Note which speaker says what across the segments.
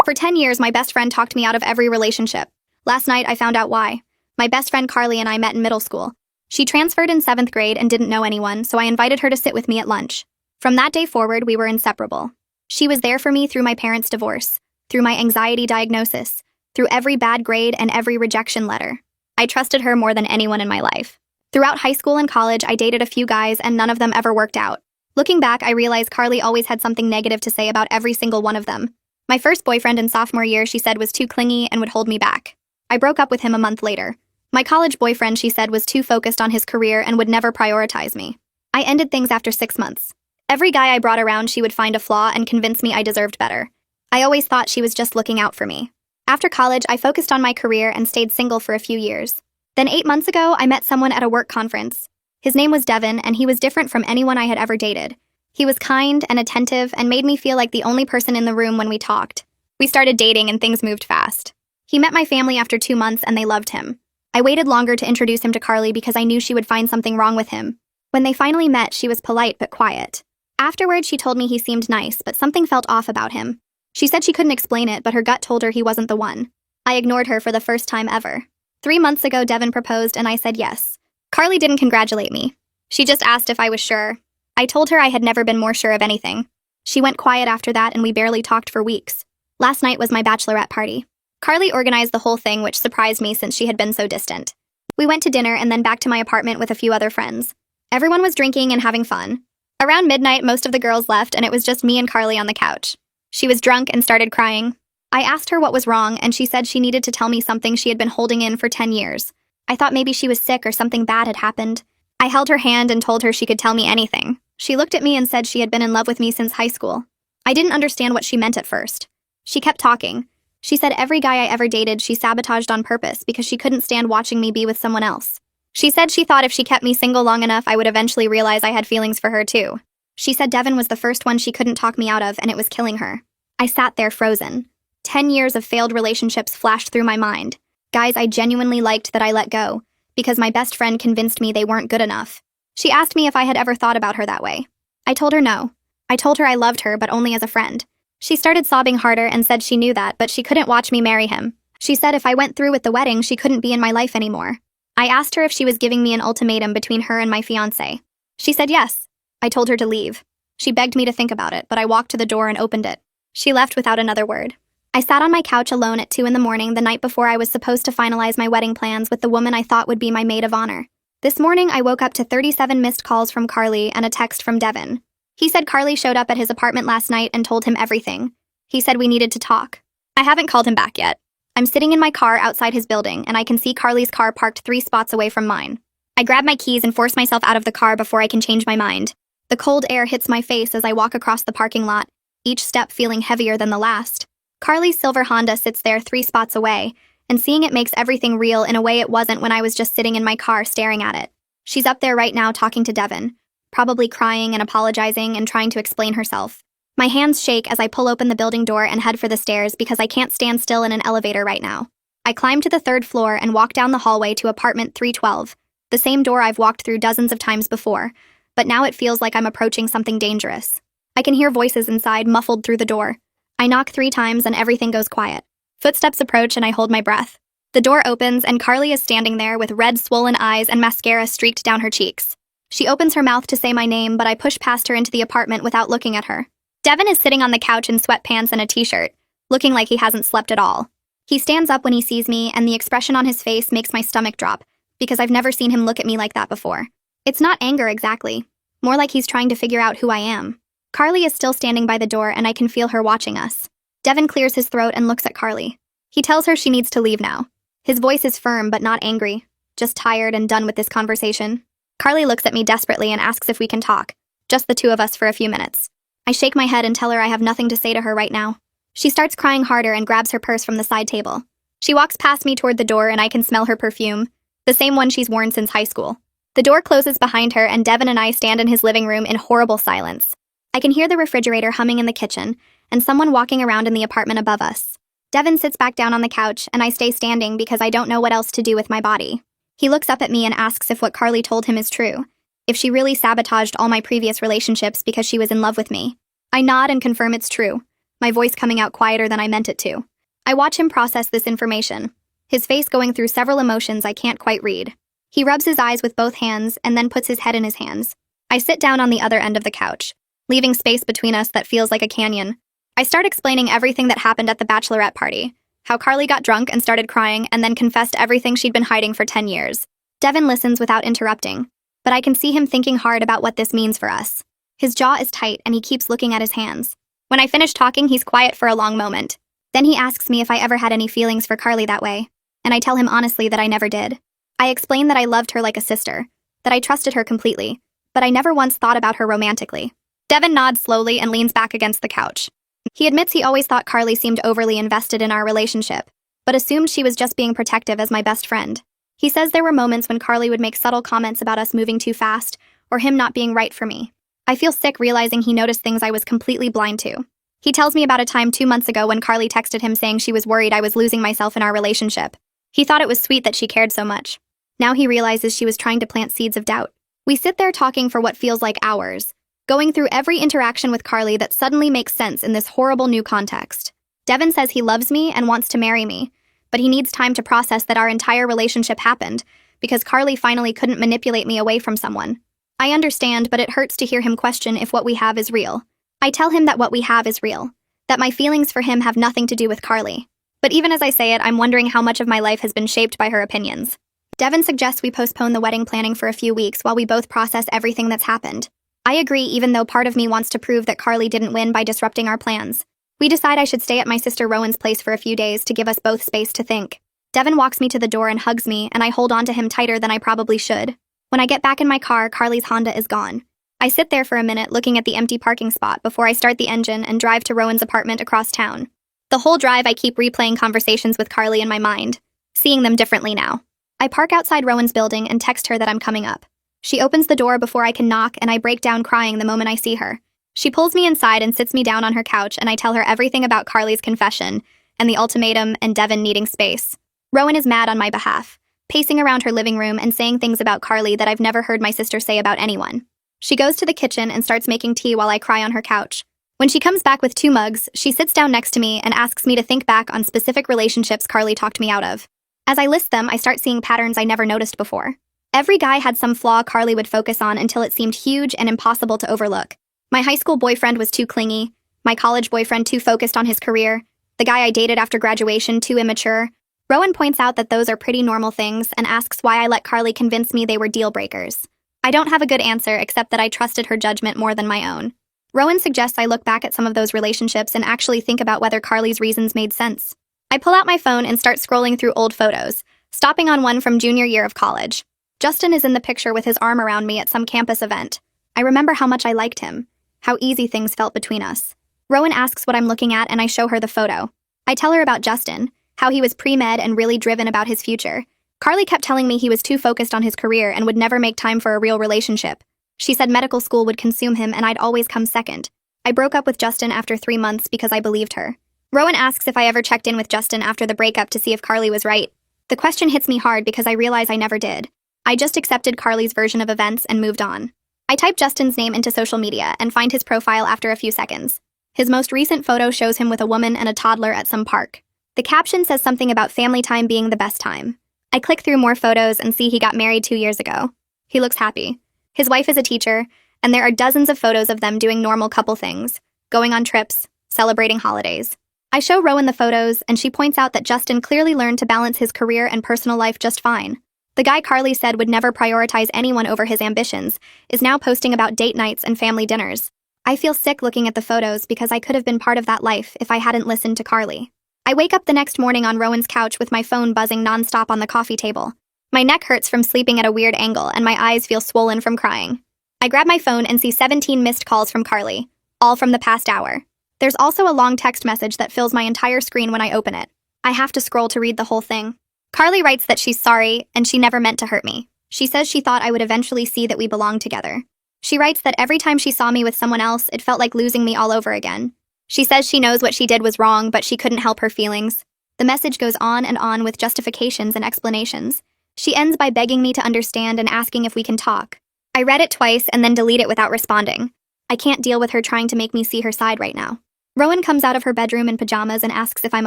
Speaker 1: For 10 years, my best friend talked me out of every relationship. Last night, I found out why. My best friend Carly and I met in middle school. She transferred in 7th grade and didn't know anyone, so I invited her to sit with me at lunch. From that day forward, we were inseparable. She was there for me through my parents' divorce, through my anxiety diagnosis, through every bad grade and every rejection letter. I trusted her more than anyone in my life. Throughout high school and college, I dated a few guys and none of them ever worked out. Looking back, I realized Carly always had something negative to say about every single one of them. My first boyfriend in sophomore year, she said, was too clingy and would hold me back. I broke up with him a month later. My college boyfriend, she said, was too focused on his career and would never prioritize me. I ended things after 6 months. Every guy I brought around, she would find a flaw and convince me I deserved better. I always thought she was just looking out for me. After college, I focused on my career and stayed single for a few years. Then 8 months ago, I met someone at a work conference. His name was Devin, and he was different from anyone I had ever dated. He was kind and attentive and made me feel like the only person in the room when we talked. We started dating and things moved fast. He met my family after 2 months and they loved him. I waited longer to introduce him to Carly because I knew she would find something wrong with him. When they finally met, she was polite but quiet. Afterward, she told me he seemed nice, but something felt off about him. She said she couldn't explain it, but her gut told her he wasn't the one. I ignored her for the first time ever. 3 months ago, Devin proposed and I said yes. Carly didn't congratulate me. She just asked if I was sure. I told her I had never been more sure of anything. She went quiet after that and we barely talked for weeks. Last night was my bachelorette party. Carly organized the whole thing, which surprised me since she had been so distant. We went to dinner and then back to my apartment with a few other friends. Everyone was drinking and having fun. Around midnight, most of the girls left and it was just me and Carly on the couch. She was drunk and started crying. I asked her what was wrong and she said she needed to tell me something she had been holding in for 10 years. I thought maybe she was sick or something bad had happened. I held her hand and told her she could tell me anything. She looked at me and said she had been in love with me since high school. I didn't understand what she meant at first. She kept talking. She said every guy I ever dated she sabotaged on purpose because she couldn't stand watching me be with someone else. She said she thought if she kept me single long enough, I would eventually realize I had feelings for her too. She said Devin was the first one she couldn't talk me out of and it was killing her. I sat there frozen. 10 years of failed relationships flashed through my mind. Guys I genuinely liked that I let go, because my best friend convinced me they weren't good enough. She asked me if I had ever thought about her that way. I told her no. I told her I loved her, but only as a friend. She started sobbing harder and said she knew that, but she couldn't watch me marry him. She said if I went through with the wedding, she couldn't be in my life anymore. I asked her if she was giving me an ultimatum between her and my fiancé. She said yes. I told her to leave. She begged me to think about it, but I walked to the door and opened it. She left without another word. I sat on my couch alone at 2 in the morning the night before I was supposed to finalize my wedding plans with the woman I thought would be my maid of honor. This morning, I woke up to 37 missed calls from Carly and a text from Devin. He said Carly showed up at his apartment last night and told him everything. He said we needed to talk. I haven't called him back yet. I'm sitting in my car outside his building, and I can see Carly's car parked 3 spots away from mine. I grab my keys and force myself out of the car before I can change my mind. The cold air hits my face as I walk across the parking lot, each step feeling heavier than the last. Carly's silver Honda sits there 3 spots away, and seeing it makes everything real in a way it wasn't when I was just sitting in my car staring at it. She's up there right now talking to Devin, probably crying and apologizing and trying to explain herself. My hands shake as I pull open the building door and head for the stairs because I can't stand still in an elevator right now. I climb to the 3rd floor and walk down the hallway to apartment 312, the same door I've walked through dozens of times before, but now it feels like I'm approaching something dangerous. I can hear voices inside muffled through the door. I knock 3 times and everything goes quiet. Footsteps approach and I hold my breath. The door opens and Carly is standing there with red swollen eyes and mascara streaked down her cheeks. She opens her mouth to say my name, but I push past her into the apartment without looking at her. Devin is sitting on the couch in sweatpants and a t-shirt, looking like he hasn't slept at all. He stands up when he sees me and the expression on his face makes my stomach drop, because I've never seen him look at me like that before. It's not anger exactly, more like he's trying to figure out who I am. Carly is still standing by the door and I can feel her watching us. Devin clears his throat and looks at Carly. He tells her she needs to leave now. His voice is firm but not angry, just tired and done with this conversation. Carly looks at me desperately and asks if we can talk, just the 2 of us for a few minutes. I shake my head and tell her I have nothing to say to her right now. She starts crying harder and grabs her purse from the side table. She walks past me toward the door and I can smell her perfume, the same one she's worn since high school. The door closes behind her and Devin and I stand in his living room in horrible silence. I can hear the refrigerator humming in the kitchen and someone walking around in the apartment above us. Devin sits back down on the couch and I stay standing because I don't know what else to do with my body. He looks up at me and asks if what Carly told him is true, if she really sabotaged all my previous relationships because she was in love with me. I nod and confirm it's true. my voice coming out quieter than I meant it to. I watch him process this information, his face going through several emotions I can't quite read. He rubs his eyes with both hands and then puts his head in his hands. I sit down on the other end of the couch, leaving space between us that feels like a canyon. I start explaining everything that happened at the bachelorette party, how Carly got drunk and started crying and then confessed everything she'd been hiding for 10 years. Devin listens without interrupting, but I can see him thinking hard about what this means for us. His jaw is tight and he keeps looking at his hands. When I finish talking, he's quiet for a long moment. Then he asks me if I ever had any feelings for Carly that way, and I tell him honestly that I never did. I explain that I loved her like a sister, that I trusted her completely, but I never once thought about her romantically. Devin nods slowly and leans back against the couch. He admits he always thought Carly seemed overly invested in our relationship, but assumed she was just being protective as my best friend. He says there were moments when Carly would make subtle comments about us moving too fast, or him not being right for me. I feel sick realizing he noticed things I was completely blind to. He tells me about a time 2 months ago when Carly texted him saying she was worried I was losing myself in our relationship. He thought it was sweet that she cared so much. Now he realizes she was trying to plant seeds of doubt. We sit there talking for what feels like hours, going through every interaction with Carly that suddenly makes sense in this horrible new context. Devin says he loves me and wants to marry me, but he needs time to process that our entire relationship happened because Carly finally couldn't manipulate me away from someone. I understand, but it hurts to hear him question if what we have is real. I tell him that what we have is real, that my feelings for him have nothing to do with Carly. But even as I say it, I'm wondering how much of my life has been shaped by her opinions. Devin suggests we postpone the wedding planning for a few weeks while we both process everything that's happened. I agree, even though part of me wants to prove that Carly didn't win by disrupting our plans. We decide I should stay at my sister Rowan's place for a few days to give us both space to think. Devin walks me to the door and hugs me, and I hold on to him tighter than I probably should. When I get back in my car, Carly's Honda is gone. I sit there for a minute looking at the empty parking spot before I start the engine and drive to Rowan's apartment across town. The whole drive I keep replaying conversations with Carly in my mind, seeing them differently now. I park outside Rowan's building and text her that I'm coming up. She opens the door before I can knock and I break down crying the moment I see her. She pulls me inside and sits me down on her couch and I tell her everything about Carly's confession and the ultimatum and Devin needing space. Rowan is mad on my behalf, pacing around her living room and saying things about Carly that I've never heard my sister say about anyone. She goes to the kitchen and starts making tea while I cry on her couch. When she comes back with 2 mugs, she sits down next to me and asks me to think back on specific relationships Carly talked me out of. As I list them, I start seeing patterns I never noticed before. Every guy had some flaw Carly would focus on until it seemed huge and impossible to overlook. My high school boyfriend was too clingy, my college boyfriend too focused on his career, the guy I dated after graduation too immature. Rowan points out that those are pretty normal things and asks why I let Carly convince me they were deal breakers. I don't have a good answer except that I trusted her judgment more than my own. Rowan suggests I look back at some of those relationships and actually think about whether Carly's reasons made sense. I pull out my phone and start scrolling through old photos, stopping on one from junior year of college. Justin is in the picture with his arm around me at some campus event. I remember how much I liked him, how easy things felt between us. Rowan asks what I'm looking at and I show her the photo. I tell her about Justin, how he was pre-med and really driven about his future. Carly kept telling me he was too focused on his career and would never make time for a real relationship. She said medical school would consume him and I'd always come second. I broke up with Justin after 3 months because I believed her. Rowan asks if I ever checked in with Justin after the breakup to see if Carly was right. The question hits me hard because I realize I never did. I just accepted Carly's version of events and moved on. I type Justin's name into social media and find his profile after a few seconds. His most recent photo shows him with a woman and a toddler at some park. The caption says something about family time being the best time. I click through more photos and see he got married 2 years ago. He looks happy. His wife is a teacher, and there are dozens of photos of them doing normal couple things, going on trips, celebrating holidays. I show Rowan the photos, and she points out that Justin clearly learned to balance his career and personal life just fine. The guy Carly said would never prioritize anyone over his ambitions is now posting about date nights and family dinners. I feel sick looking at the photos because I could have been part of that life if I hadn't listened to Carly. I wake up the next morning on Rowan's couch with my phone buzzing nonstop on the coffee table. My neck hurts from sleeping at a weird angle and my eyes feel swollen from crying. I grab my phone and see 17 missed calls from Carly, all from the past hour. There's also a long text message that fills my entire screen when I open it. I have to scroll to read the whole thing. Carly writes that she's sorry and she never meant to hurt me. She says she thought I would eventually see that we belonged together. She writes that every time she saw me with someone else, it felt like losing me all over again. She says she knows what she did was wrong, but she couldn't help her feelings. The message goes on and on with justifications and explanations. She ends by begging me to understand and asking if we can talk. I read it twice and then delete it without responding. I can't deal with her trying to make me see her side right now. Rowan comes out of her bedroom in pajamas and asks if I'm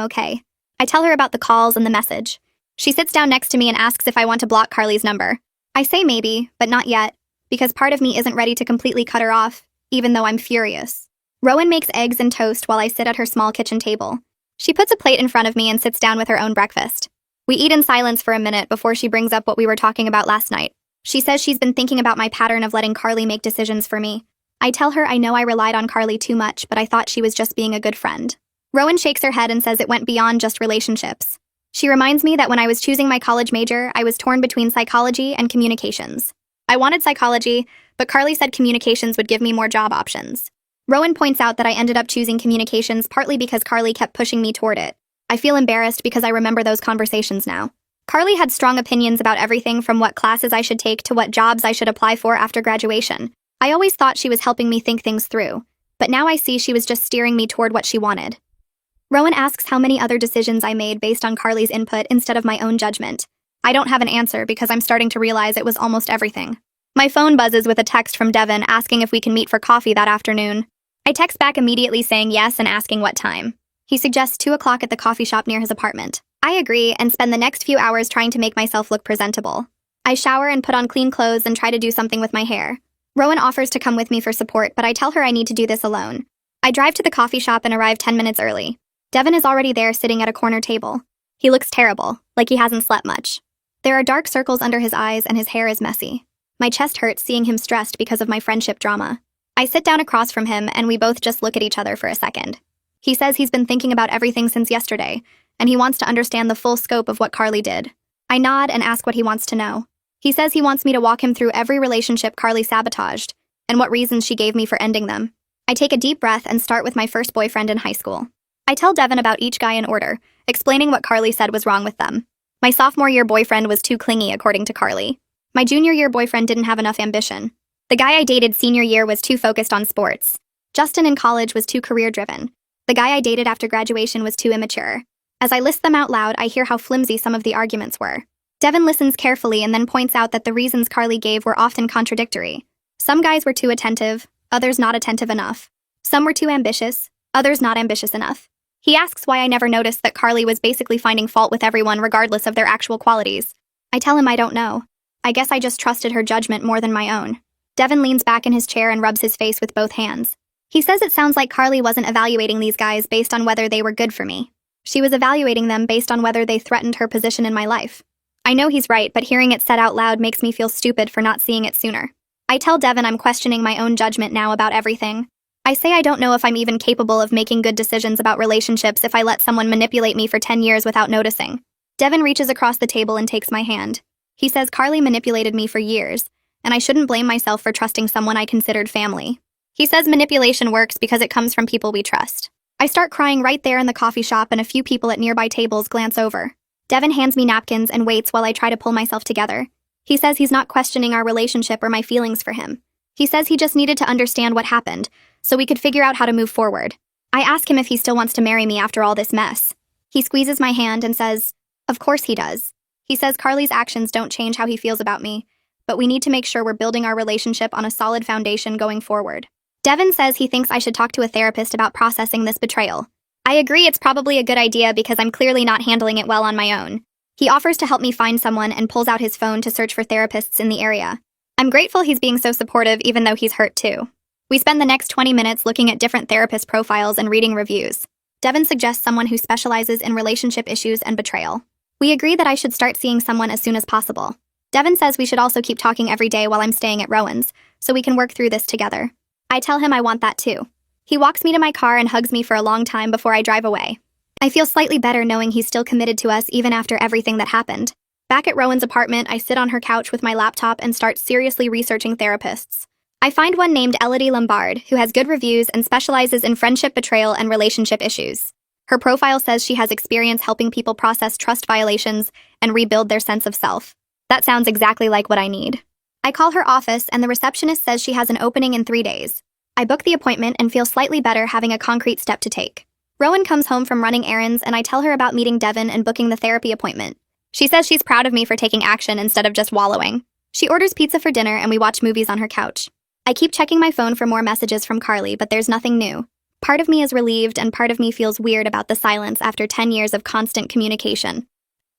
Speaker 1: okay. I tell her about the calls and the message. She sits down next to me and asks if I want to block Carly's number. I say maybe, but not yet, because part of me isn't ready to completely cut her off, even though I'm furious. Rowan makes eggs and toast while I sit at her small kitchen table. She puts a plate in front of me and sits down with her own breakfast. We eat in silence for a minute before she brings up what we were talking about last night. She says she's been thinking about my pattern of letting Carly make decisions for me. I tell her I know I relied on Carly too much, but I thought she was just being a good friend. Rowan shakes her head and says it went beyond just relationships. She reminds me that when I was choosing my college major, I was torn between psychology and communications. I wanted psychology, but Carly said communications would give me more job options. Rowan points out that I ended up choosing communications partly because Carly kept pushing me toward it. I feel embarrassed because I remember those conversations now. Carly had strong opinions about everything from what classes I should take to what jobs I should apply for after graduation. I always thought she was helping me think things through, but now I see she was just steering me toward what she wanted. Rowan asks how many other decisions I made based on Carly's input instead of my own judgment. I don't have an answer because I'm starting to realize it was almost everything. My phone buzzes with a text from Devin asking if we can meet for coffee that afternoon. I text back immediately saying yes and asking what time. He suggests 2 o'clock at the coffee shop near his apartment. I agree and spend the next few hours trying to make myself look presentable. I shower and put on clean clothes and try to do something with my hair. Rowan offers to come with me for support, but I tell her I need to do this alone. I drive to the coffee shop and arrive 10 minutes early. Devin is already there sitting at a corner table. He looks terrible, like he hasn't slept much. There are dark circles under his eyes and his hair is messy. My chest hurts seeing him stressed because of my friendship drama. I sit down across from him and we both just look at each other for a second. He says he's been thinking about everything since yesterday, and he wants to understand the full scope of what Carly did. I nod and ask what he wants to know. He says he wants me to walk him through every relationship Carly sabotaged, and what reasons she gave me for ending them. I take a deep breath and start with my first boyfriend in high school. I tell Devin about each guy in order, explaining what Carly said was wrong with them. My sophomore year boyfriend was too clingy, according to Carly. My junior year boyfriend didn't have enough ambition. The guy I dated senior year was too focused on sports. Justin in college was too career-driven. The guy I dated after graduation was too immature. As I list them out loud, I hear how flimsy some of the arguments were. Devin listens carefully and then points out that the reasons Carly gave were often contradictory. Some guys were too attentive, others not attentive enough. Some were too ambitious, others not ambitious enough. He asks why I never noticed that Carly was basically finding fault with everyone regardless of their actual qualities. I tell him I don't know. I guess I just trusted her judgment more than my own. Devin leans back in his chair and rubs his face with both hands. He says it sounds like Carly wasn't evaluating these guys based on whether they were good for me. She was evaluating them based on whether they threatened her position in my life. I know he's right, but hearing it said out loud makes me feel stupid for not seeing it sooner. I tell Devin I'm questioning my own judgment now about everything. I say I don't know if I'm even capable of making good decisions about relationships if I let someone manipulate me for 10 years without noticing. Devin reaches across the table and takes my hand. He says Carly manipulated me for years, and I shouldn't blame myself for trusting someone I considered family. He says manipulation works because it comes from people we trust. I start crying right there in the coffee shop and a few people at nearby tables glance over. Devin hands me napkins and waits while I try to pull myself together. He says he's not questioning our relationship or my feelings for him. He says he just needed to understand what happened, so we could figure out how to move forward. I ask him if he still wants to marry me after all this mess. He squeezes my hand and says, "Of course he does." He says Carly's actions don't change how he feels about me, but we need to make sure we're building our relationship on a solid foundation going forward. Devin says he thinks I should talk to a therapist about processing this betrayal. I agree it's probably a good idea because I'm clearly not handling it well on my own. He offers to help me find someone and pulls out his phone to search for therapists in the area. I'm grateful he's being so supportive even though he's hurt too. We spend the next 20 minutes looking at different therapist profiles and reading reviews. Devin suggests someone who specializes in relationship issues and betrayal. We agree that I should start seeing someone as soon as possible. Devin says we should also keep talking every day while I'm staying at Rowan's, so we can work through this together. I tell him I want that too. He walks me to my car and hugs me for a long time before I drive away. I feel slightly better knowing he's still committed to us even after everything that happened. Back at Rowan's apartment, I sit on her couch with my laptop and start seriously researching therapists. I find one named Elodie Lombard, who has good reviews and specializes in friendship betrayal and relationship issues. Her profile says she has experience helping people process trust violations and rebuild their sense of self. That sounds exactly like what I need. I call her office and the receptionist says she has an opening in 3 days. I book the appointment and feel slightly better having a concrete step to take. Rowan comes home from running errands and I tell her about meeting Devin and booking the therapy appointment. She says she's proud of me for taking action instead of just wallowing. She orders pizza for dinner and we watch movies on her couch. I keep checking my phone for more messages from Carly, but there's nothing new. Part of me is relieved and part of me feels weird about the silence after 10 years of constant communication.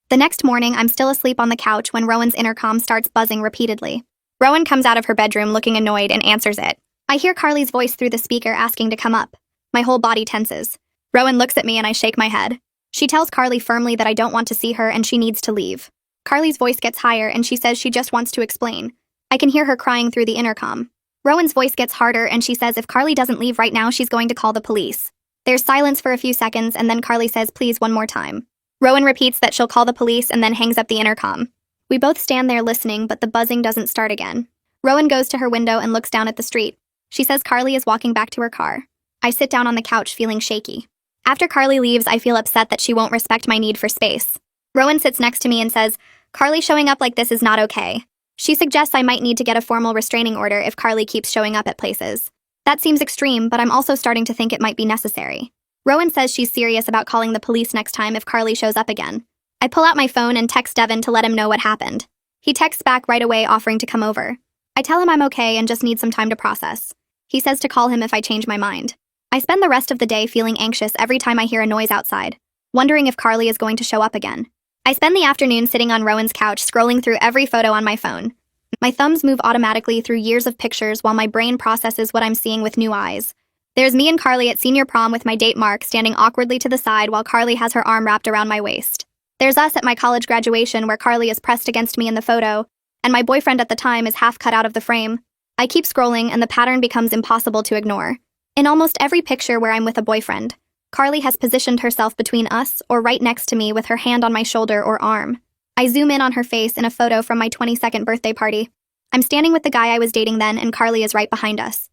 Speaker 1: The next morning, I'm still asleep on the couch when Rowan's intercom starts buzzing repeatedly. Rowan comes out of her bedroom looking annoyed and answers it. I hear Carly's voice through the speaker asking to come up. My whole body tenses. Rowan looks at me and I shake my head. She tells Carly firmly that I don't want to see her and she needs to leave. Carly's voice gets higher and she says she just wants to explain. I can hear her crying through the intercom. Rowan's voice gets harder and she says if Carly doesn't leave right now, she's going to call the police. There's silence for a few seconds and then Carly says please one more time. Rowan repeats that she'll call the police and then hangs up the intercom. We both stand there listening, but the buzzing doesn't start again. Rowan goes to her window and looks down at the street. She says Carly is walking back to her car. I sit down on the couch feeling shaky. After Carly leaves, I feel upset that she won't respect my need for space. Rowan sits next to me and says, Carly showing up like this is not okay. She suggests I might need to get a formal restraining order if Carly keeps showing up at places. That seems extreme, but I'm also starting to think it might be necessary. Rowan says she's serious about calling the police next time if Carly shows up again. I pull out my phone and text Devin to let him know what happened. He texts back right away offering to come over. I tell him I'm okay and just need some time to process. He says to call him if I change my mind. I spend the rest of the day feeling anxious every time I hear a noise outside, wondering if Carly is going to show up again. I spend the afternoon sitting on Rowan's couch scrolling through every photo on my phone. My thumbs move automatically through years of pictures while my brain processes what I'm seeing with new eyes. There's me and Carly at senior prom with my date Mark standing awkwardly to the side while Carly has her arm wrapped around my waist. There's us at my college graduation where Carly is pressed against me in the photo, and my boyfriend at the time is half cut out of the frame. I keep scrolling and the pattern becomes impossible to ignore. In almost every picture where I'm with a boyfriend, Carly has positioned herself between us or right next to me with her hand on my shoulder or arm. I zoom in on her face in a photo from my 22nd birthday party. I'm standing with the guy I was dating then and Carly is right behind us.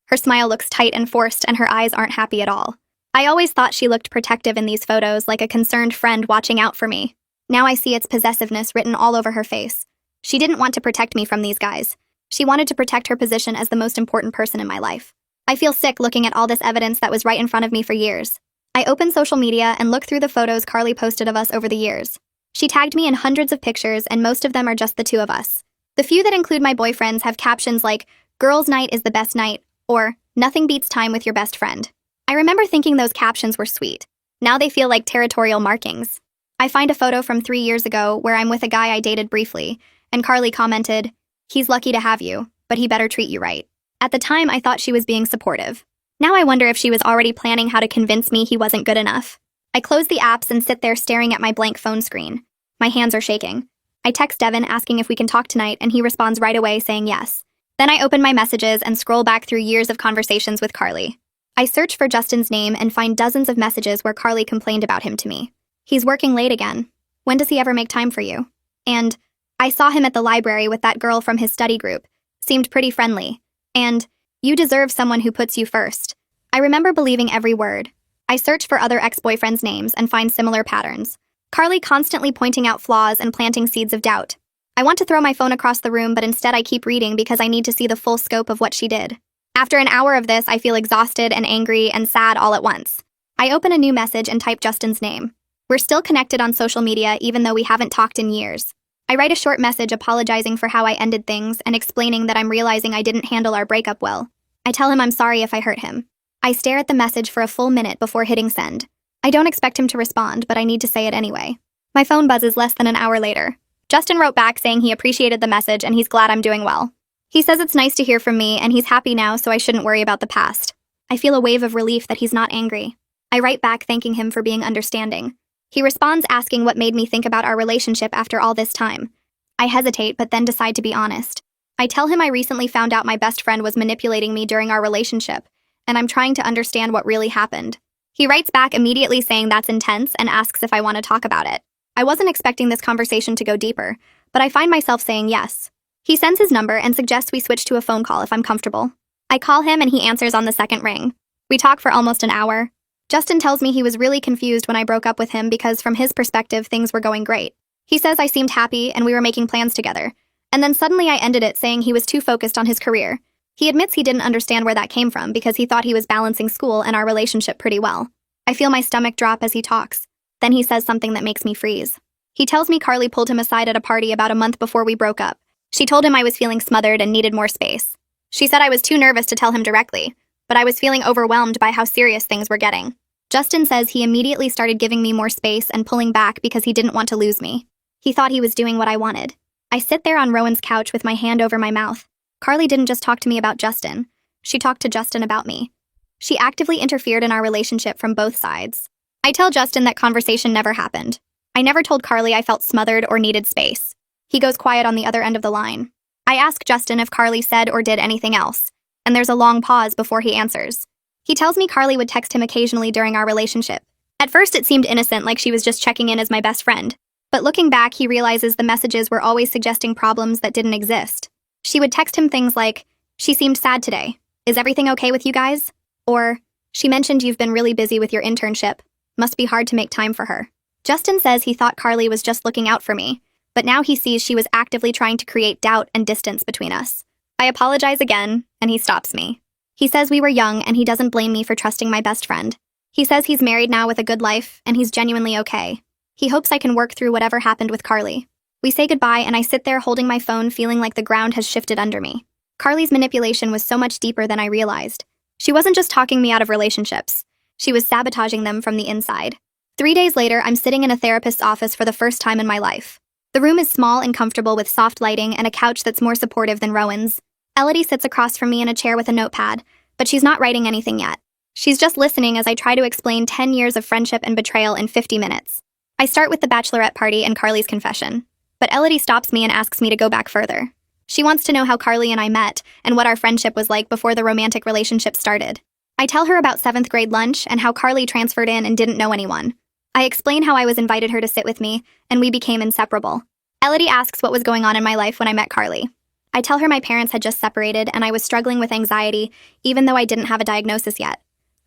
Speaker 1: Her smile looks tight and forced and her eyes aren't happy at all. I always thought she looked protective in these photos, like a concerned friend watching out for me. Now I see its possessiveness written all over her face. She didn't want to protect me from these guys. She wanted to protect her position as the most important person in my life. I feel sick looking at all this evidence that was right in front of me for years. I open social media and look through the photos Carly posted of us over the years. She tagged me in hundreds of pictures and most of them are just the two of us. The few that include my boyfriends have captions like, "Girls' night is the best night," or "Nothing beats time with your best friend." I remember thinking those captions were sweet. Now they feel like territorial markings. I find a photo from 3 years ago where I'm with a guy I dated briefly, and Carly commented, "He's lucky to have you, but he better treat you right." At the time, I thought she was being supportive. Now I wonder if she was already planning how to convince me he wasn't good enough. I close the apps and sit there staring at my blank phone screen. My hands are shaking. I text Devin asking if we can talk tonight, and he responds right away saying yes. Then I open my messages and scroll back through years of conversations with Carly. I search for Justin's name and find dozens of messages where Carly complained about him to me. "He's working late again. When does he ever make time for you?" And, "I saw him at the library with that girl from his study group. Seemed pretty friendly." And, "You deserve someone who puts you first." I remember believing every word. I search for other ex-boyfriends' names and find similar patterns. Carly constantly pointing out flaws and planting seeds of doubt. I want to throw my phone across the room, but instead I keep reading because I need to see the full scope of what she did. After an hour of this, I feel exhausted and angry and sad all at once. I open a new message and type Justin's name. We're still connected on social media even though we haven't talked in years. I write a short message apologizing for how I ended things and explaining that I'm realizing I didn't handle our breakup well. I tell him I'm sorry if I hurt him. I stare at the message for a full minute before hitting send. I don't expect him to respond, but I need to say it anyway. My phone buzzes less than an hour later. Justin wrote back saying he appreciated the message and he's glad I'm doing well. He says it's nice to hear from me and he's happy now, so I shouldn't worry about the past. I feel a wave of relief that he's not angry. I write back thanking him for being understanding. He responds asking what made me think about our relationship after all this time. I hesitate, but then decide to be honest. I tell him I recently found out my best friend was manipulating me during our relationship, and I'm trying to understand what really happened. He writes back immediately saying that's intense and asks if I want to talk about it. I wasn't expecting this conversation to go deeper, but I find myself saying yes. He sends his number and suggests we switch to a phone call if I'm comfortable. I call him and he answers on the second ring. We talk for almost an hour. Justin tells me he was really confused when I broke up with him because from his perspective, things were going great. He says I seemed happy and we were making plans together. And then suddenly I ended it saying he was too focused on his career. He admits he didn't understand where that came from because he thought he was balancing school and our relationship pretty well. I feel my stomach drop as he talks. Then he says something that makes me freeze. He tells me Carly pulled him aside at a party about a month before we broke up. She told him I was feeling smothered and needed more space. She said I was too nervous to tell him directly, but I was feeling overwhelmed by how serious things were getting. Justin says he immediately started giving me more space and pulling back because he didn't want to lose me. He thought he was doing what I wanted. I sit there on Rowan's couch with my hand over my mouth. Carly didn't just talk to me about Justin. She talked to Justin about me. She actively interfered in our relationship from both sides. I tell Justin that conversation never happened. I never told Carly I felt smothered or needed space. He goes quiet on the other end of the line. I ask Justin if Carly said or did anything else, and there's a long pause before he answers. He tells me Carly would text him occasionally during our relationship. At first it seemed innocent, like she was just checking in as my best friend. But looking back, he realizes the messages were always suggesting problems that didn't exist. She would text him things like, "She seemed sad today. Is everything okay with you guys?" Or, "She mentioned you've been really busy with your internship. Must be hard to make time for her." Justin says he thought Carly was just looking out for me, but now he sees she was actively trying to create doubt and distance between us. I apologize again, and he stops me. He says we were young and he doesn't blame me for trusting my best friend. He says he's married now with a good life and he's genuinely okay. He hopes I can work through whatever happened with Carly. We say goodbye and I sit there holding my phone, feeling like the ground has shifted under me. Carly's manipulation was so much deeper than I realized. She wasn't just talking me out of relationships. She was sabotaging them from the inside. 3 days later, I'm sitting in a therapist's office for the first time in my life. The room is small and comfortable with soft lighting and a couch that's more supportive than Rowan's. Elodie sits across from me in a chair with a notepad, but she's not writing anything yet. She's just listening as I try to explain 10 years of friendship and betrayal in 50 minutes. I start with the bachelorette party and Carly's confession, but Elodie stops me and asks me to go back further. She wants to know how Carly and I met and what our friendship was like before the romantic relationship started. I tell her about 7th grade lunch and how Carly transferred in and didn't know anyone. I explain how I was invited her to sit with me, and we became inseparable. Elodie asks what was going on in my life when I met Carly. I tell her my parents had just separated and I was struggling with anxiety, even though I didn't have a diagnosis yet.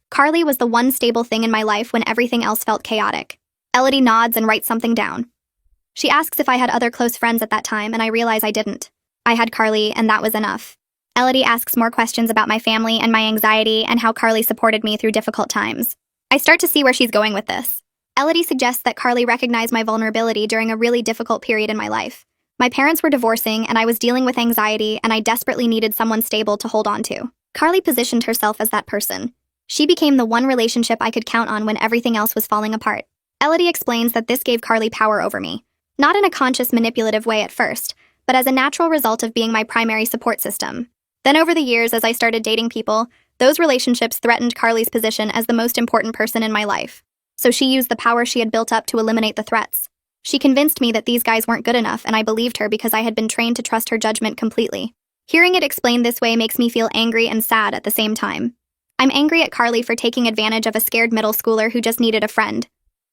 Speaker 1: Carly was the one stable thing in my life when everything else felt chaotic. Elodie nods and writes something down. She asks if I had other close friends at that time, and I realize I didn't. I had Carly, and that was enough. Elodie asks more questions about my family and my anxiety and how Carly supported me through difficult times. I start to see where she's going with this. Elodie suggests that Carly recognized my vulnerability during a really difficult period in my life. My parents were divorcing, and I was dealing with anxiety, and I desperately needed someone stable to hold on to. Carly positioned herself as that person. She became the one relationship I could count on when everything else was falling apart. Elodie explains that this gave Carly power over me. Not in a conscious, manipulative way at first, but as a natural result of being my primary support system. Then over the years, as I started dating people, those relationships threatened Carly's position as the most important person in my life. So she used the power she had built up to eliminate the threats. She convinced me that these guys weren't good enough, and I believed her because I had been trained to trust her judgment completely. Hearing it explained this way makes me feel angry and sad at the same time. I'm angry at Carly for taking advantage of a scared middle schooler who just needed a friend.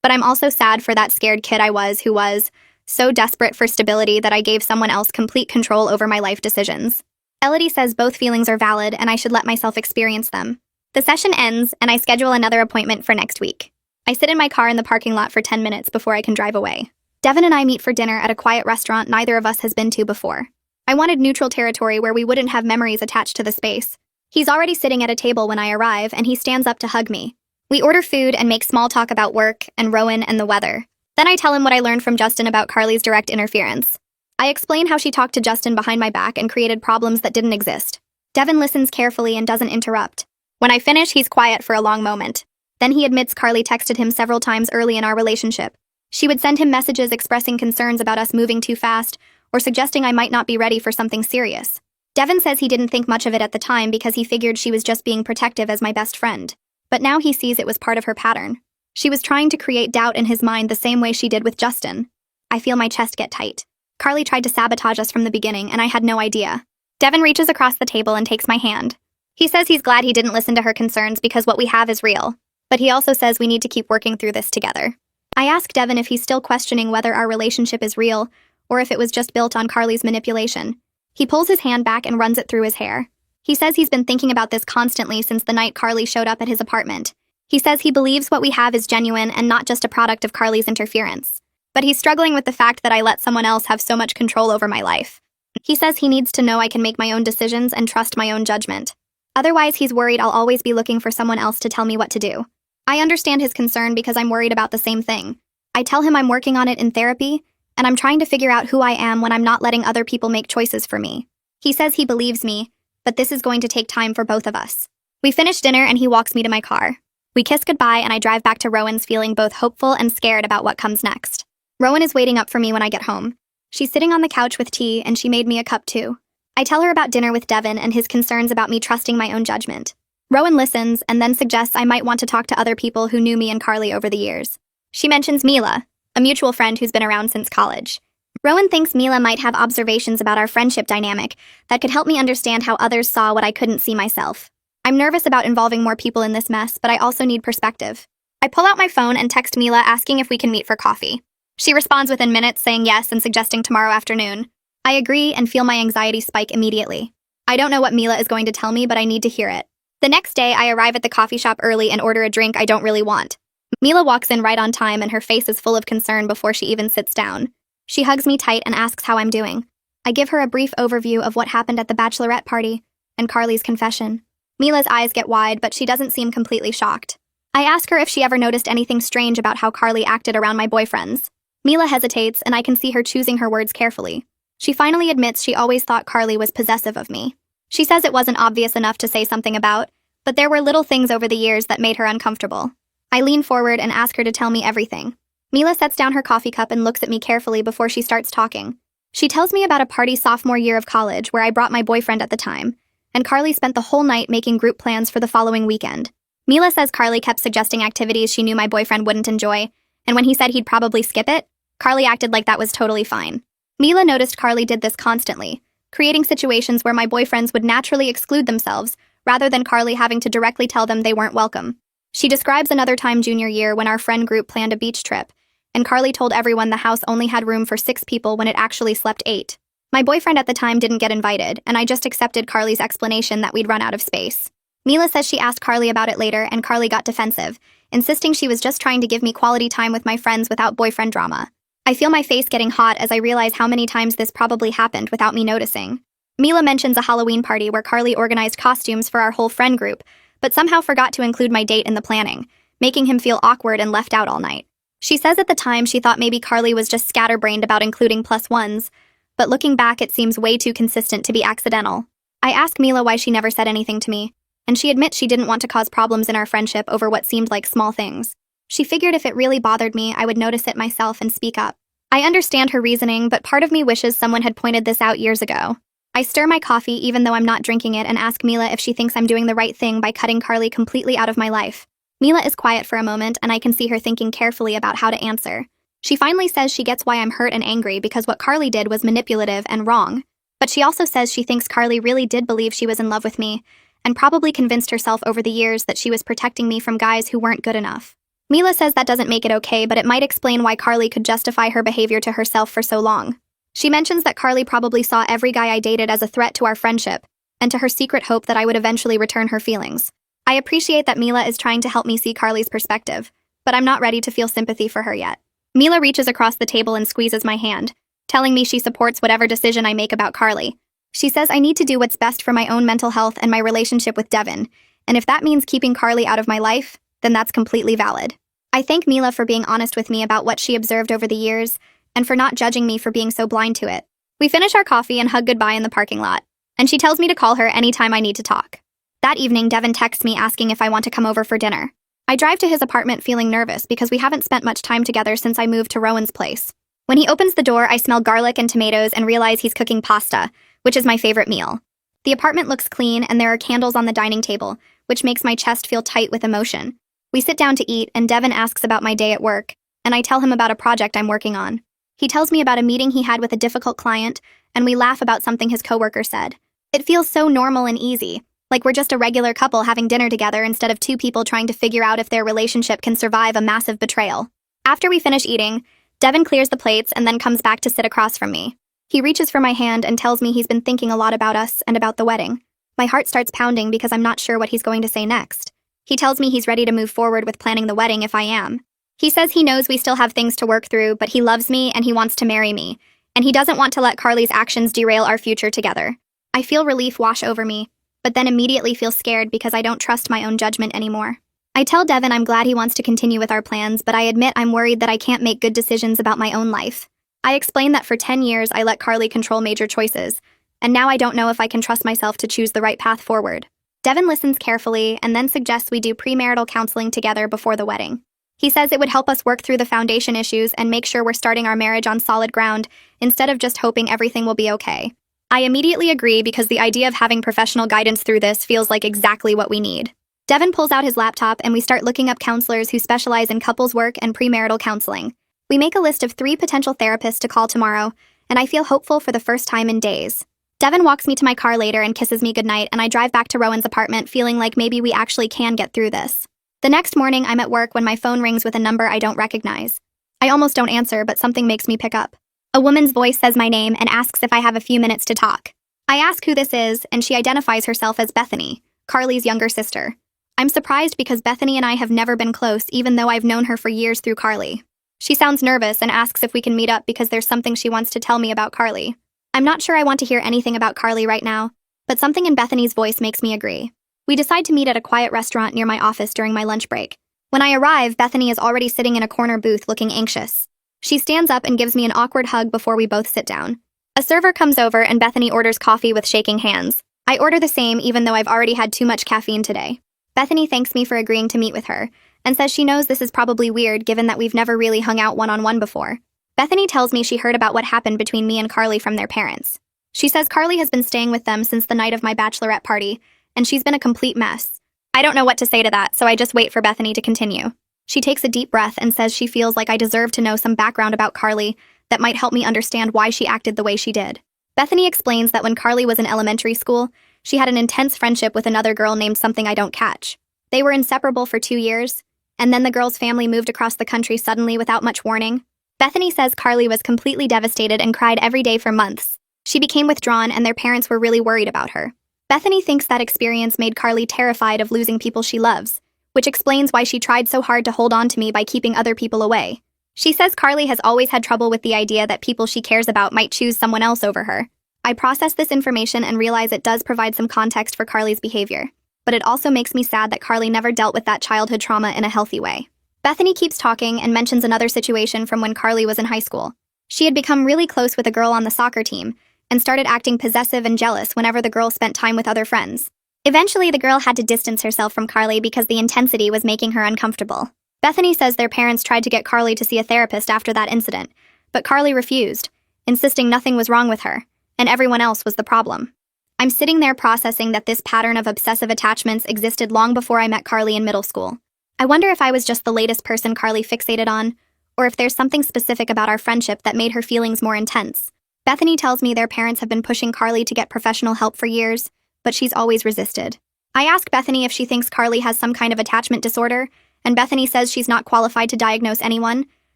Speaker 1: But I'm also sad for that scared kid I was who was so desperate for stability that I gave someone else complete control over my life decisions. Elodie says both feelings are valid and I should let myself experience them. The session ends and I schedule another appointment for next week. I sit in my car in the parking lot for 10 minutes before I can drive away. Devin and I meet for dinner at a quiet restaurant neither of us has been to before. I wanted neutral territory where we wouldn't have memories attached to the space. He's already sitting at a table when I arrive and he stands up to hug me. We order food and make small talk about work and Rowan and the weather. Then I tell him what I learned from Justin about Carly's direct interference. I explain how she talked to Justin behind my back and created problems that didn't exist. Devin listens carefully and doesn't interrupt. When I finish, he's quiet for a long moment. Then he admits Carly texted him several times early in our relationship. She would send him messages expressing concerns about us moving too fast or suggesting I might not be ready for something serious. Devin says he didn't think much of it at the time because he figured she was just being protective as my best friend. But now he sees it was part of her pattern. She was trying to create doubt in his mind the same way she did with Justin. I feel my chest get tight. Carly tried to sabotage us from the beginning, and I had no idea. Devin reaches across the table and takes my hand. He says he's glad he didn't listen to her concerns because what we have is real. But he also says we need to keep working through this together. I ask Devin if he's still questioning whether our relationship is real or if it was just built on Carly's manipulation. He pulls his hand back and runs it through his hair. He says he's been thinking about this constantly since the night Carly showed up at his apartment. He says he believes what we have is genuine and not just a product of Carly's interference. But he's struggling with the fact that I let someone else have so much control over my life. He says he needs to know I can make my own decisions and trust my own judgment. Otherwise, he's worried I'll always be looking for someone else to tell me what to do. I understand his concern because I'm worried about the same thing. I tell him I'm working on it in therapy, and I'm trying to figure out who I am when I'm not letting other people make choices for me. He says he believes me, but this is going to take time for both of us. We finish dinner and he walks me to my car. We kiss goodbye and I drive back to Rowan's feeling both hopeful and scared about what comes next. Rowan is waiting up for me when I get home. She's sitting on the couch with tea and she made me a cup too. I tell her about dinner with Devin and his concerns about me trusting my own judgment. Rowan listens and then suggests I might want to talk to other people who knew me and Carly over the years. She mentions Mila, a mutual friend who's been around since college. Rowan thinks Mila might have observations about our friendship dynamic that could help me understand how others saw what I couldn't see myself. I'm nervous about involving more people in this mess, but I also need perspective. I pull out my phone and text Mila asking if we can meet for coffee. She responds within minutes saying yes and suggesting tomorrow afternoon. I agree and feel my anxiety spike immediately. I don't know what Mila is going to tell me, but I need to hear it. The next day, I arrive at the coffee shop early and order a drink I don't really want. Mila walks in right on time and her face is full of concern before she even sits down. She hugs me tight and asks how I'm doing. I give her a brief overview of what happened at the bachelorette party and Carly's confession. Mila's eyes get wide, but she doesn't seem completely shocked. I ask her if she ever noticed anything strange about how Carly acted around my boyfriends. Mila hesitates, and I can see her choosing her words carefully. She finally admits she always thought Carly was possessive of me. She says it wasn't obvious enough to say something about, but there were little things over the years that made her uncomfortable. I lean forward and ask her to tell me everything. Mila sets down her coffee cup and looks at me carefully before she starts talking. She tells me about a party sophomore year of college where I brought my boyfriend at the time, and Carly spent the whole night making group plans for the following weekend. Mila says Carly kept suggesting activities she knew my boyfriend wouldn't enjoy, and when he said he'd probably skip it, Carly acted like that was totally fine. Mila noticed Carly did this constantly, creating situations where my boyfriends would naturally exclude themselves, rather than Carly having to directly tell them they weren't welcome. She describes another time junior year when our friend group planned a beach trip, and Carly told everyone the house only had room for 6 people when it actually slept 8. My boyfriend at the time didn't get invited, and I just accepted Carly's explanation that we'd run out of space. Mila says she asked Carly about it later, and Carly got defensive, insisting she was just trying to give me quality time with my friends without boyfriend drama. I feel my face getting hot as I realize how many times this probably happened without me noticing. Mila mentions a Halloween party where Carly organized costumes for our whole friend group, but somehow forgot to include my date in the planning, making him feel awkward and left out all night. She says at the time she thought maybe Carly was just scatterbrained about including +1s, but looking back it seems way too consistent to be accidental. I ask Mila why she never said anything to me, and she admits she didn't want to cause problems in our friendship over what seemed like small things. She figured if it really bothered me, I would notice it myself and speak up. I understand her reasoning, but part of me wishes someone had pointed this out years ago. I stir my coffee even though I'm not drinking it and ask Mila if she thinks I'm doing the right thing by cutting Carly completely out of my life. Mila is quiet for a moment and I can see her thinking carefully about how to answer. She finally says she gets why I'm hurt and angry because what Carly did was manipulative and wrong. But she also says she thinks Carly really did believe she was in love with me, and probably convinced herself over the years that she was protecting me from guys who weren't good enough. Mila says that doesn't make it okay, but it might explain why Carly could justify her behavior to herself for so long. She mentions that Carly probably saw every guy I dated as a threat to our friendship, and to her secret hope that I would eventually return her feelings. I appreciate that Mila is trying to help me see Carly's perspective, but I'm not ready to feel sympathy for her yet. Mila reaches across the table and squeezes my hand, telling me she supports whatever decision I make about Carly. She says I need to do what's best for my own mental health and my relationship with Devin, and if that means keeping Carly out of my life, then that's completely valid. I thank Mila for being honest with me about what she observed over the years, and for not judging me for being so blind to it. We finish our coffee and hug goodbye in the parking lot, and she tells me to call her anytime I need to talk. That evening, Devin texts me asking if I want to come over for dinner. I drive to his apartment feeling nervous because we haven't spent much time together since I moved to Rowan's place. When he opens the door, I smell garlic and tomatoes and realize he's cooking pasta, which is my favorite meal. The apartment looks clean and there are candles on the dining table, which makes my chest feel tight with emotion. We sit down to eat and Devin asks about my day at work, and I tell him about a project I'm working on. He tells me about a meeting he had with a difficult client, and we laugh about something his coworker said. It feels so normal and easy, like we're just a regular couple having dinner together instead of two people trying to figure out if their relationship can survive a massive betrayal. After we finish eating, Devin clears the plates and then comes back to sit across from me. He reaches for my hand and tells me he's been thinking a lot about us and about the wedding. My heart starts pounding because I'm not sure what he's going to say next. He tells me he's ready to move forward with planning the wedding if I am. He says he knows we still have things to work through, but he loves me and he wants to marry me, and he doesn't want to let Carly's actions derail our future together. I feel relief wash over me, but then immediately feel scared because I don't trust my own judgment anymore. I tell Devin I'm glad he wants to continue with our plans, but I admit I'm worried that I can't make good decisions about my own life. I explain that for 10 years I let Carly control major choices, and now I don't know if I can trust myself to choose the right path forward. Devin listens carefully and then suggests we do premarital counseling together before the wedding. He says it would help us work through the foundation issues and make sure we're starting our marriage on solid ground instead of just hoping everything will be okay. I immediately agree because the idea of having professional guidance through this feels like exactly what we need. Devin pulls out his laptop and we start looking up counselors who specialize in couples work and premarital counseling. We make a list of 3 potential therapists to call tomorrow, and I feel hopeful for the first time in days. Devin walks me to my car later and kisses me goodnight, and I drive back to Rowan's apartment feeling like maybe we actually can get through this. The next morning, I'm at work when my phone rings with a number I don't recognize. I almost don't answer, but something makes me pick up. A woman's voice says my name and asks if I have a few minutes to talk. I ask who this is, and she identifies herself as Bethany, Carly's younger sister. I'm surprised because Bethany and I have never been close, even though I've known her for years through Carly. She sounds nervous and asks if we can meet up because there's something she wants to tell me about Carly. I'm not sure I want to hear anything about Carly right now, but something in Bethany's voice makes me agree. We decide to meet at a quiet restaurant near my office during my lunch break. When I arrive, Bethany is already sitting in a corner booth looking anxious. She stands up and gives me an awkward hug before we both sit down. A server comes over and Bethany orders coffee with shaking hands. I order the same even though I've already had too much caffeine today. Bethany thanks me for agreeing to meet with her, and says she knows this is probably weird given that we've never really hung out one-on-one before. Bethany tells me she heard about what happened between me and Carly from their parents. She says Carly has been staying with them since the night of my bachelorette party, and she's been a complete mess. I don't know what to say to that, so I just wait for Bethany to continue. She takes a deep breath and says she feels like I deserve to know some background about Carly that might help me understand why she acted the way she did. Bethany explains that when Carly was in elementary school, she had an intense friendship with another girl named something I don't catch. They were inseparable for 2 years, and then the girl's family moved across the country suddenly without much warning. Bethany says Carly was completely devastated and cried every day for months. She became withdrawn and their parents were really worried about her. Bethany thinks that experience made Carly terrified of losing people she loves, which explains why she tried so hard to hold on to me by keeping other people away. She says Carly has always had trouble with the idea that people she cares about might choose someone else over her. I process this information and realize it does provide some context for Carly's behavior, but it also makes me sad that Carly never dealt with that childhood trauma in a healthy way. Bethany keeps talking and mentions another situation from when Carly was in high school. She had become really close with a girl on the soccer team and started acting possessive and jealous whenever the girl spent time with other friends. Eventually, the girl had to distance herself from Carly because the intensity was making her uncomfortable. Bethany says their parents tried to get Carly to see a therapist after that incident, but Carly refused, insisting nothing was wrong with her, and everyone else was the problem. I'm sitting there processing that this pattern of obsessive attachments existed long before I met Carly in middle school. I wonder if I was just the latest person Carly fixated on, or if there's something specific about our friendship that made her feelings more intense. Bethany tells me their parents have been pushing Carly to get professional help for years, but she's always resisted. I ask Bethany if she thinks Carly has some kind of attachment disorder, and Bethany says she's not qualified to diagnose anyone,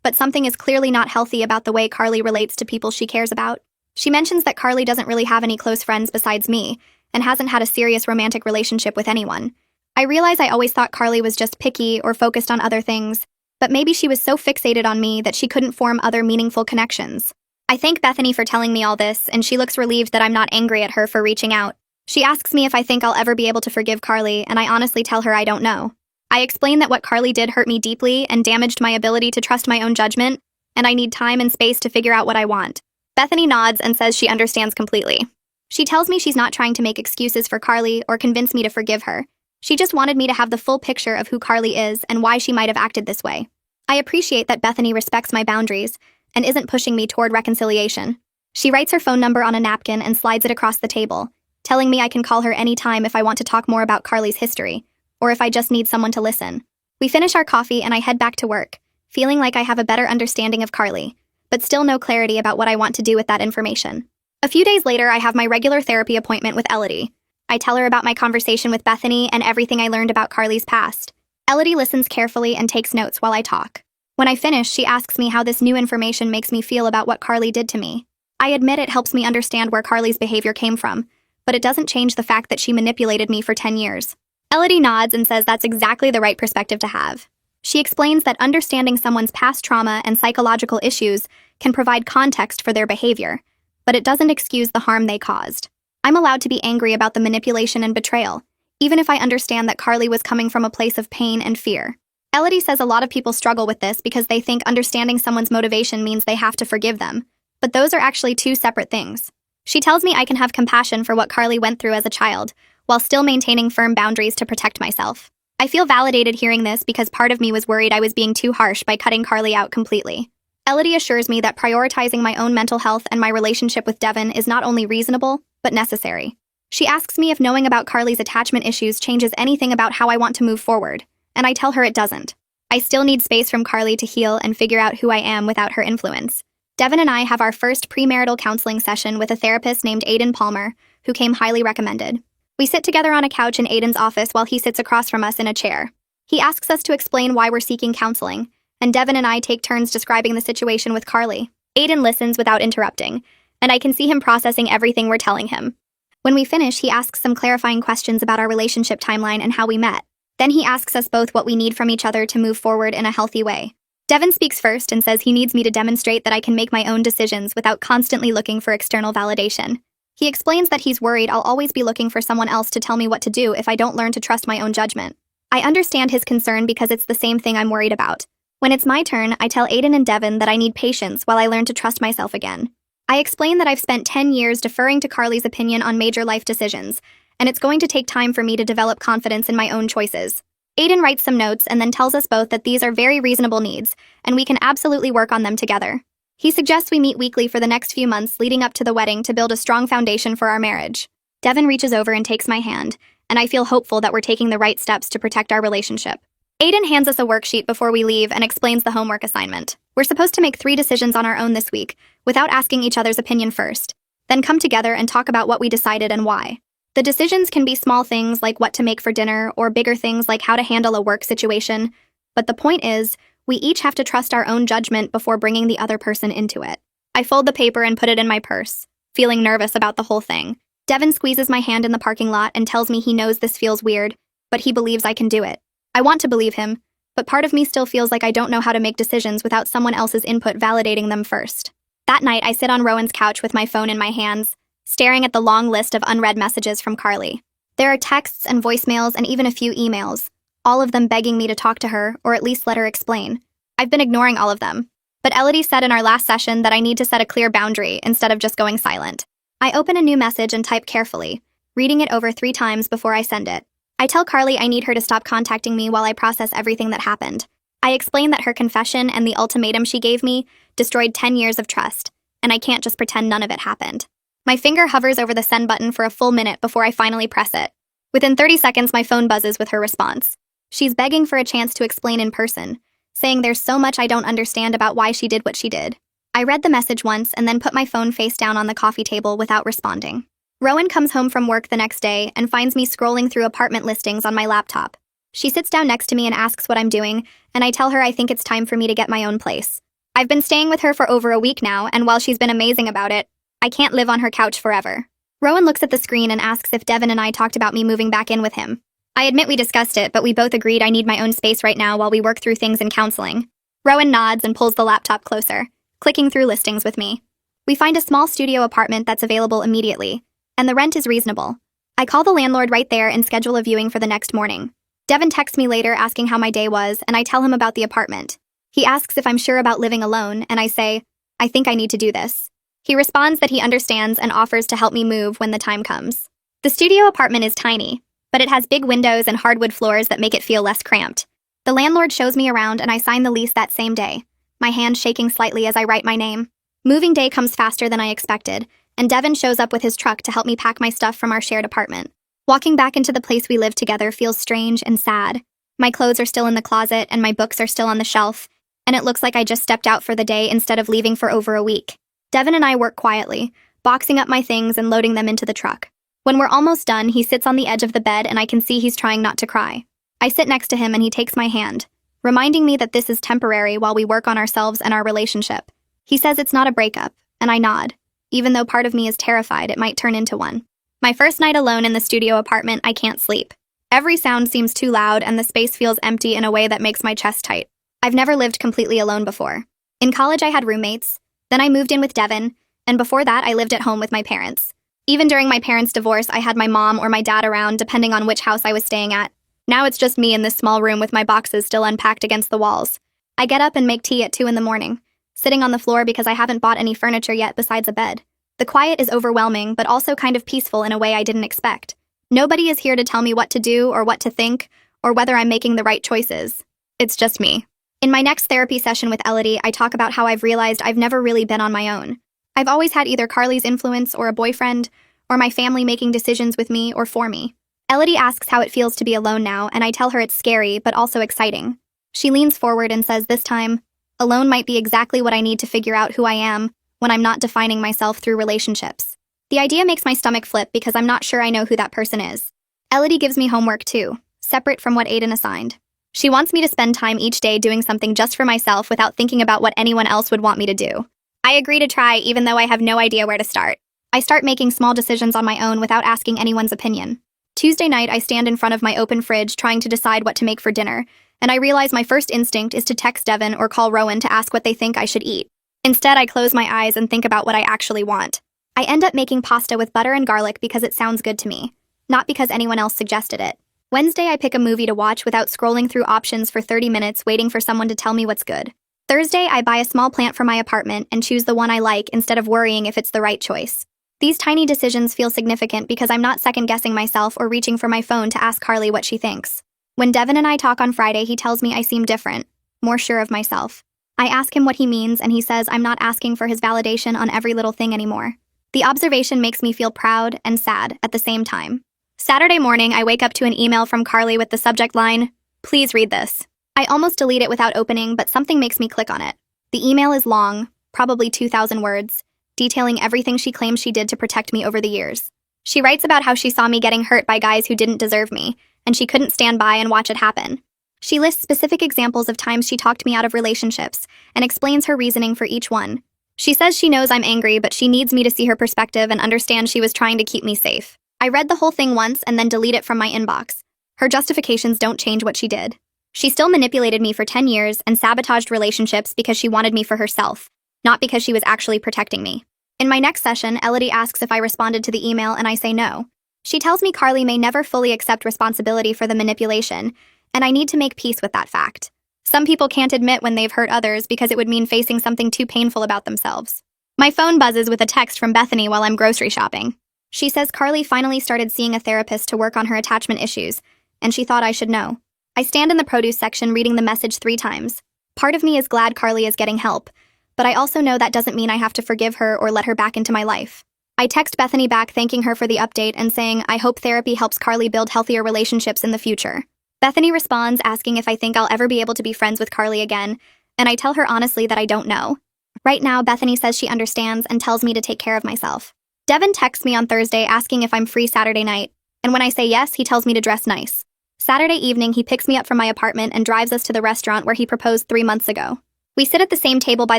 Speaker 1: but something is clearly not healthy about the way Carly relates to people she cares about. She mentions that Carly doesn't really have any close friends besides me, and hasn't had a serious romantic relationship with anyone. I realize I always thought Carly was just picky or focused on other things, but maybe she was so fixated on me that she couldn't form other meaningful connections. I thank Bethany for telling me all this, and she looks relieved that I'm not angry at her for reaching out. She asks me if I think I'll ever be able to forgive Carly, and I honestly tell her I don't know. I explain that what Carly did hurt me deeply and damaged my ability to trust my own judgment, and I need time and space to figure out what I want. Bethany nods and says she understands completely. She tells me she's not trying to make excuses for Carly or convince me to forgive her. She just wanted me to have the full picture of who Carly is and why she might have acted this way. I appreciate that Bethany respects my boundaries and isn't pushing me toward reconciliation. She writes her phone number on a napkin and slides it across the table, telling me I can call her anytime if I want to talk more about Carly's history, or if I just need someone to listen. We finish our coffee and I head back to work, feeling like I have a better understanding of Carly, but still no clarity about what I want to do with that information. A few days later, I have my regular therapy appointment with Elodie. I tell her about my conversation with Bethany and everything I learned about Carly's past. Elodie listens carefully and takes notes while I talk. When I finish, she asks me how this new information makes me feel about what Carly did to me. I admit it helps me understand where Carly's behavior came from, but it doesn't change the fact that she manipulated me for 10 years. Elodie nods and says that's exactly the right perspective to have. She explains that understanding someone's past trauma and psychological issues can provide context for their behavior, but it doesn't excuse the harm they caused. I'm allowed to be angry about the manipulation and betrayal, even if I understand that Carly was coming from a place of pain and fear. Elodie says a lot of people struggle with this because they think understanding someone's motivation means they have to forgive them, but those are actually two separate things. She tells me I can have compassion for what Carly went through as a child, while still maintaining firm boundaries to protect myself. I feel validated hearing this because part of me was worried I was being too harsh by cutting Carly out completely. Elodie assures me that prioritizing my own mental health and my relationship with Devin is not only reasonable, but necessary. She asks me if knowing about Carly's attachment issues changes anything about how I want to move forward, and I tell her it doesn't. I still need space from Carly to heal and figure out who I am without her influence. Devin and I have our first premarital counseling session with a therapist named Aiden Palmer, who came highly recommended. We sit together on a couch in Aiden's office while he sits across from us in a chair. He asks us to explain why we're seeking counseling, and Devin and I take turns describing the situation with Carly. Aiden listens without interrupting, and I can see him processing everything we're telling him. When we finish, he asks some clarifying questions about our relationship timeline and how we met. Then he asks us both what we need from each other to move forward in a healthy way. Devin speaks first and says he needs me to demonstrate that I can make my own decisions without constantly looking for external validation. He explains that he's worried I'll always be looking for someone else to tell me what to do if I don't learn to trust my own judgment. I understand his concern because it's the same thing I'm worried about. When it's my turn, I tell Aiden and Devin that I need patience while I learn to trust myself again. I explain that I've spent 10 years deferring to Carly's opinion on major life decisions, and it's going to take time for me to develop confidence in my own choices. Aiden writes some notes and then tells us both that these are very reasonable needs, and we can absolutely work on them together. He suggests we meet weekly for the next few months leading up to the wedding to build a strong foundation for our marriage. Devin reaches over and takes my hand, and I feel hopeful that we're taking the right steps to protect our relationship. Aiden hands us a worksheet before we leave and explains the homework assignment. We're supposed to make 3 decisions on our own this week, without asking each other's opinion first, then come together and talk about what we decided and why. The decisions can be small things like what to make for dinner, or bigger things like how to handle a work situation, but the point is, we each have to trust our own judgment before bringing the other person into it. I fold the paper and put it in my purse, feeling nervous about the whole thing. Devin squeezes my hand in the parking lot and tells me he knows this feels weird, but he believes I can do it. I want to believe him, but part of me still feels like I don't know how to make decisions without someone else's input validating them first. That night, I sit on Rowan's couch with my phone in my hands, staring at the long list of unread messages from Carly. There are texts and voicemails and even a few emails, all of them begging me to talk to her or at least let her explain. I've been ignoring all of them, but Elodie said in our last session that I need to set a clear boundary instead of just going silent. I open a new message and type carefully, reading it over 3 times before I send it. I tell Carly I need her to stop contacting me while I process everything that happened. I explain that her confession and the ultimatum she gave me destroyed 10 years of trust, and I can't just pretend none of it happened. My finger hovers over the send button for a full minute before I finally press it. Within 30 seconds, my phone buzzes with her response. She's begging for a chance to explain in person, saying there's so much I don't understand about why she did what she did. I read the message once and then put my phone face down on the coffee table without responding. Rowan comes home from work the next day and finds me scrolling through apartment listings on my laptop. She sits down next to me and asks what I'm doing, and I tell her I think it's time for me to get my own place. I've been staying with her for over a week now, and while she's been amazing about it, I can't live on her couch forever. Rowan looks at the screen and asks if Devin and I talked about me moving back in with him. I admit we discussed it, but we both agreed I need my own space right now while we work through things in counseling. Rowan nods and pulls the laptop closer, clicking through listings with me. We find a small studio apartment that's available immediately, and the rent is reasonable. I call the landlord right there and schedule a viewing for the next morning. Devin texts me later asking how my day was, and I tell him about the apartment. He asks if I'm sure about living alone, and I say, I think I need to do this. He responds that he understands and offers to help me move when the time comes. The studio apartment is tiny, but it has big windows and hardwood floors that make it feel less cramped. The landlord shows me around and I sign the lease that same day, my hand shaking slightly as I write my name. Moving day comes faster than I expected, and Devin shows up with his truck to help me pack my stuff from our shared apartment. Walking back into the place we live together feels strange and sad. My clothes are still in the closet and my books are still on the shelf, and it looks like I just stepped out for the day instead of leaving for over a week. Devin and I work quietly, boxing up my things and loading them into the truck. When we're almost done, he sits on the edge of the bed and I can see he's trying not to cry. I sit next to him and he takes my hand, reminding me that this is temporary while we work on ourselves and our relationship. He says it's not a breakup, and I nod, even though part of me is terrified it might turn into one. My first night alone in the studio apartment, I can't sleep. Every sound seems too loud and the space feels empty in a way that makes my chest tight. I've never lived completely alone before. In college, I had roommates. Then I moved in with Devin, and before that, I lived at home with my parents. Even during my parents' divorce, I had my mom or my dad around, depending on which house I was staying at. Now it's just me in this small room with my boxes still unpacked against the walls. I get up and make tea at 2 in the morning, sitting on the floor because I haven't bought any furniture yet besides a bed. The quiet is overwhelming, but also kind of peaceful in a way I didn't expect. Nobody is here to tell me what to do or what to think, or whether I'm making the right choices. It's just me. In my next therapy session with Elodie, I talk about how I've realized I've never really been on my own. I've always had either Carly's influence or a boyfriend, or my family making decisions with me or for me. Elodie asks how it feels to be alone now, and I tell her it's scary, but also exciting. She leans forward and says this time, alone might be exactly what I need to figure out who I am when I'm not defining myself through relationships. The idea makes my stomach flip because I'm not sure I know who that person is. Elodie gives me homework too, separate from what Aiden assigned. She wants me to spend time each day doing something just for myself without thinking about what anyone else would want me to do. I agree to try even though I have no idea where to start. I start making small decisions on my own without asking anyone's opinion. Tuesday night, I stand in front of my open fridge trying to decide what to make for dinner, and I realize my first instinct is to text Devin or call Rowan to ask what they think I should eat. Instead, I close my eyes and think about what I actually want. I end up making pasta with butter and garlic because it sounds good to me, not because anyone else suggested it. Wednesday, I pick a movie to watch without scrolling through options for 30 minutes waiting for someone to tell me what's good. Thursday, I buy a small plant for my apartment and choose the one I like instead of worrying if it's the right choice. These tiny decisions feel significant because I'm not second-guessing myself or reaching for my phone to ask Carly what she thinks. When Devin and I talk on Friday, he tells me I seem different, more sure of myself. I ask him what he means, and he says I'm not asking for his validation on every little thing anymore. The observation makes me feel proud and sad at the same time. Saturday morning, I wake up to an email from Carly with the subject line, "Please read this." I almost delete it without opening, but something makes me click on it. The email is long, probably 2,000 words, detailing everything she claims she did to protect me over the years. She writes about how she saw me getting hurt by guys who didn't deserve me, and she couldn't stand by and watch it happen. She lists specific examples of times she talked me out of relationships and explains her reasoning for each one. She says she knows I'm angry, but she needs me to see her perspective and understand she was trying to keep me safe. I read the whole thing once and then delete it from my inbox. Her justifications don't change what she did. She still manipulated me for 10 years and sabotaged relationships because she wanted me for herself, not because she was actually protecting me. In my next session, Elodie asks if I responded to the email and I say no. She tells me Carly may never fully accept responsibility for the manipulation, and I need to make peace with that fact. Some people can't admit when they've hurt others because it would mean facing something too painful about themselves. My phone buzzes with a text from Bethany while I'm grocery shopping. She says Carly finally started seeing a therapist to work on her attachment issues, and she thought I should know. I stand in the produce section reading the message 3 times. Part of me is glad Carly is getting help, but I also know that doesn't mean I have to forgive her or let her back into my life. I text Bethany back thanking her for the update and saying I hope therapy helps Carly build healthier relationships in the future. Bethany responds asking if I think I'll ever be able to be friends with Carly again, and I tell her honestly that I don't know. Right now, Bethany says she understands and tells me to take care of myself. Devin texts me on Thursday asking if I'm free Saturday night, and when I say yes, he tells me to dress nice. Saturday evening, he picks me up from my apartment and drives us to the restaurant where he proposed 3 months ago. We sit at the same table by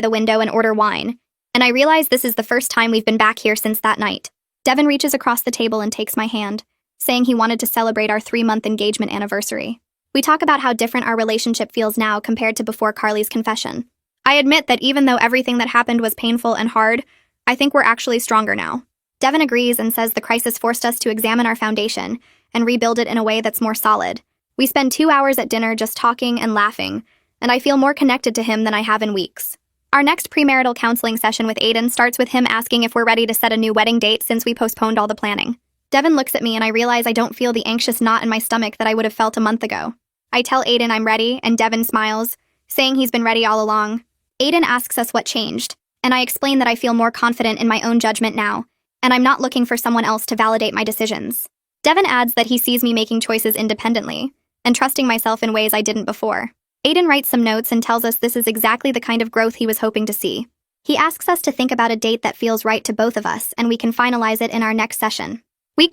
Speaker 1: the window and order wine, and I realize this is the first time we've been back here since that night. Devin reaches across the table and takes my hand, saying he wanted to celebrate our 3-month engagement anniversary. We talk about how different our relationship feels now compared to before Carly's confession. I admit that even though everything that happened was painful and hard, I think we're actually stronger now. Devin agrees and says the crisis forced us to examine our foundation and rebuild it in a way that's more solid. We spend 2 hours at dinner just talking and laughing, and I feel more connected to him than I have in weeks. Our next premarital counseling session with Aiden starts with him asking if we're ready to set a new wedding date since we postponed all the planning. Devin looks at me and I realize I don't feel the anxious knot in my stomach that I would have felt a month ago. I tell Aiden I'm ready, and Devin smiles, saying he's been ready all along. Aiden asks us what changed, and I explain that I feel more confident in my own judgment now, and I'm not looking for someone else to validate my decisions. Devin adds that he sees me making choices independently, and trusting myself in ways I didn't before. Aiden writes some notes and tells us this is exactly the kind of growth he was hoping to see. He asks us to think about a date that feels right to both of us, and we can finalize it in our next session.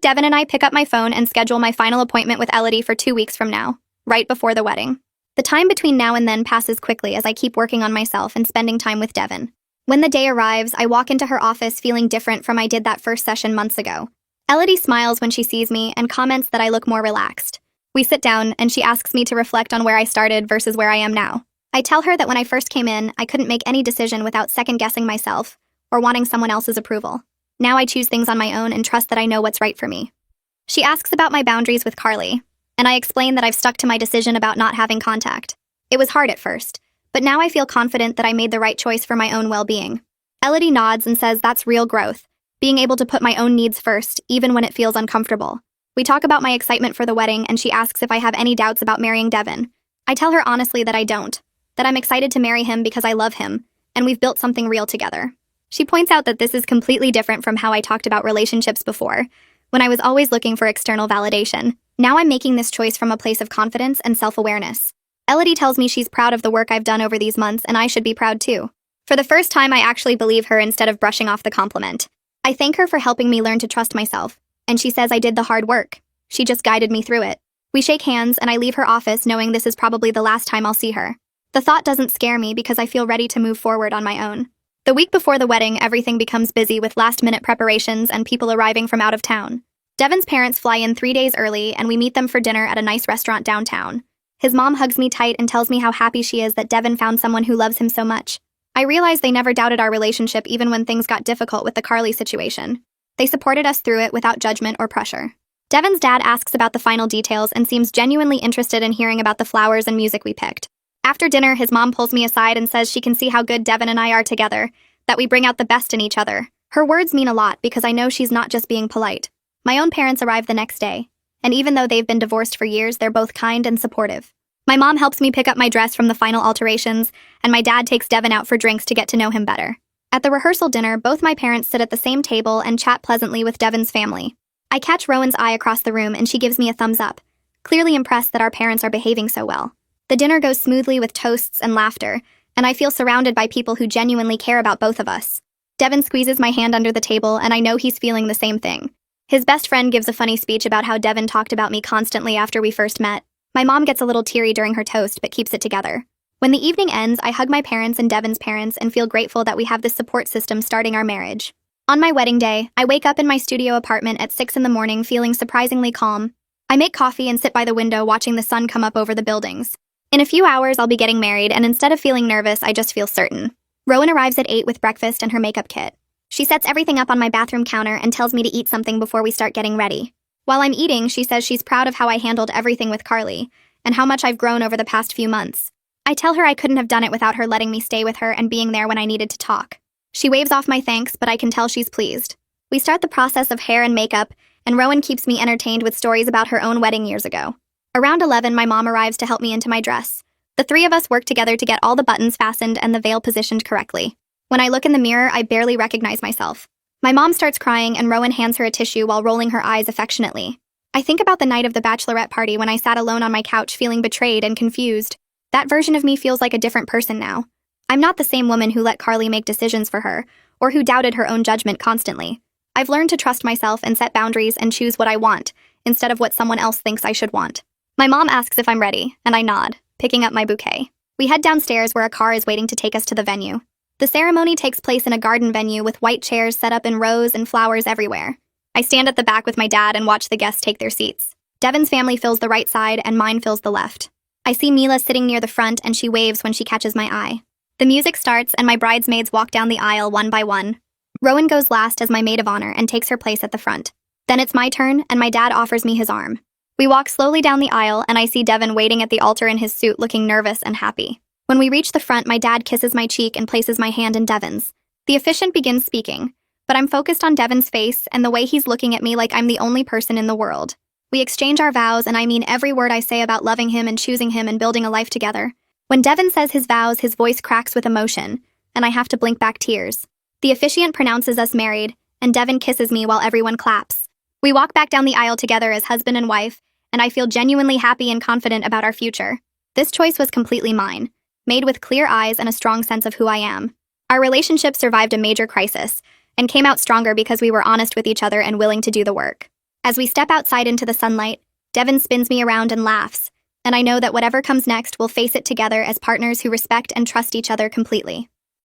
Speaker 1: Devin and I pick up my phone and schedule my final appointment with Elodie for 2 weeks from now, right before the wedding. The time between now and then passes quickly as I keep working on myself and spending time with Devin. When the day arrives, I walk into her office feeling different from I did that first session months ago. Elodie smiles when she sees me and comments that I look more relaxed. We sit down, and she asks me to reflect on where I started versus where I am now. I tell her that when I first came in, I couldn't make any decision without second-guessing myself or wanting someone else's approval. Now I choose things on my own and trust that I know what's right for me. She asks about my boundaries with Carly, and I explain that I've stuck to my decision about not having contact. It was hard at first, but now I feel confident that I made the right choice for my own well-being. Elodie nods and says that's real growth, being able to put my own needs first, even when it feels uncomfortable. We talk about my excitement for the wedding, and she asks if I have any doubts about marrying Devin. I tell her honestly that I don't, that I'm excited to marry him because I love him, and we've built something real together. She points out that this is completely different from how I talked about relationships before, when I was always looking for external validation. Now I'm making this choice from a place of confidence and self-awareness. Elodie tells me she's proud of the work I've done over these months, and I should be proud too. For the first time, I actually believe her instead of brushing off the compliment. I thank her for helping me learn to trust myself, and she says I did the hard work. She just guided me through it. We shake hands, and I leave her office knowing this is probably the last time I'll see her. The thought doesn't scare me because I feel ready to move forward on my own. The week before the wedding, everything becomes busy with last-minute preparations and people arriving from out of town. Devin's parents fly in 3 days early, and we meet them for dinner at a nice restaurant downtown. His mom hugs me tight and tells me how happy she is that Devin found someone who loves him so much. I realize they never doubted our relationship even when things got difficult with the Carly situation. They supported us through it without judgment or pressure. Devin's dad asks about the final details and seems genuinely interested in hearing about the flowers and music we picked. After dinner, his mom pulls me aside and says she can see how good Devin and I are together, that we bring out the best in each other. Her words mean a lot because I know she's not just being polite. My own parents arrive the next day, and even though they've been divorced for years, they're both kind and supportive. My mom helps me pick up my dress from the final alterations, and my dad takes Devin out for drinks to get to know him better. At the rehearsal dinner, both my parents sit at the same table and chat pleasantly with Devin's family. I catch Rowan's eye across the room, and she gives me a thumbs up, clearly impressed that our parents are behaving so well. The dinner goes smoothly with toasts and laughter, and I feel surrounded by people who genuinely care about both of us. Devin squeezes my hand under the table, and I know he's feeling the same thing. His best friend gives a funny speech about how Devin talked about me constantly after we first met. My mom gets a little teary during her toast, but keeps it together. When the evening ends, I hug my parents and Devin's parents and feel grateful that we have this support system starting our marriage. On my wedding day, I wake up in my studio apartment at 6 in the morning feeling surprisingly calm. I make coffee and sit by the window watching the sun come up over the buildings. In a few hours, I'll be getting married, and instead of feeling nervous, I just feel certain. Rowan arrives at 8 with breakfast and her makeup kit. She sets everything up on my bathroom counter and tells me to eat something before we start getting ready. While I'm eating, she says she's proud of how I handled everything with Carly, and how much I've grown over the past few months. I tell her I couldn't have done it without her letting me stay with her and being there when I needed to talk. She waves off my thanks, but I can tell she's pleased. We start the process of hair and makeup, and Rowan keeps me entertained with stories about her own wedding years ago. Around 11, my mom arrives to help me into my dress. The three of us work together to get all the buttons fastened and the veil positioned correctly. When I look in the mirror, I barely recognize myself. My mom starts crying, and Rowan hands her a tissue while rolling her eyes affectionately. I think about the night of the bachelorette party when I sat alone on my couch feeling betrayed and confused. That version of me feels like a different person now. I'm not the same woman who let Carly make decisions for her, or who doubted her own judgment constantly. I've learned to trust myself and set boundaries and choose what I want, instead of what someone else thinks I should want. My mom asks if I'm ready, and I nod, picking up my bouquet. We head downstairs where a car is waiting to take us to the venue. The ceremony takes place in a garden venue with white chairs set up in rows and flowers everywhere. I stand at the back with my dad and watch the guests take their seats. Devin's family fills the right side and mine fills the left. I see Mila sitting near the front, and she waves when she catches my eye. The music starts and my bridesmaids walk down the aisle one by one. Rowan goes last as my maid of honor and takes her place at the front. Then it's my turn, and my dad offers me his arm. We walk slowly down the aisle, and I see Devin waiting at the altar in his suit looking nervous and happy. When we reach the front, my dad kisses my cheek and places my hand in Devin's. The officiant begins speaking, but I'm focused on Devin's face and the way he's looking at me like I'm the only person in the world. We exchange our vows, and I mean every word I say about loving him and choosing him and building a life together. When Devin says his vows, his voice cracks with emotion, and I have to blink back tears. The officiant pronounces us married, and Devin kisses me while everyone claps. We walk back down the aisle together as husband and wife, and I feel genuinely happy and confident about our future. This choice was completely mine, made with clear eyes and a strong sense of who I am. Our relationship survived a major crisis, and came out stronger because we were honest with each other and willing to do the work. As we step outside into the sunlight, Devin spins me around and laughs, and I know that whatever comes next, we'll face it together as partners who respect and trust each other completely.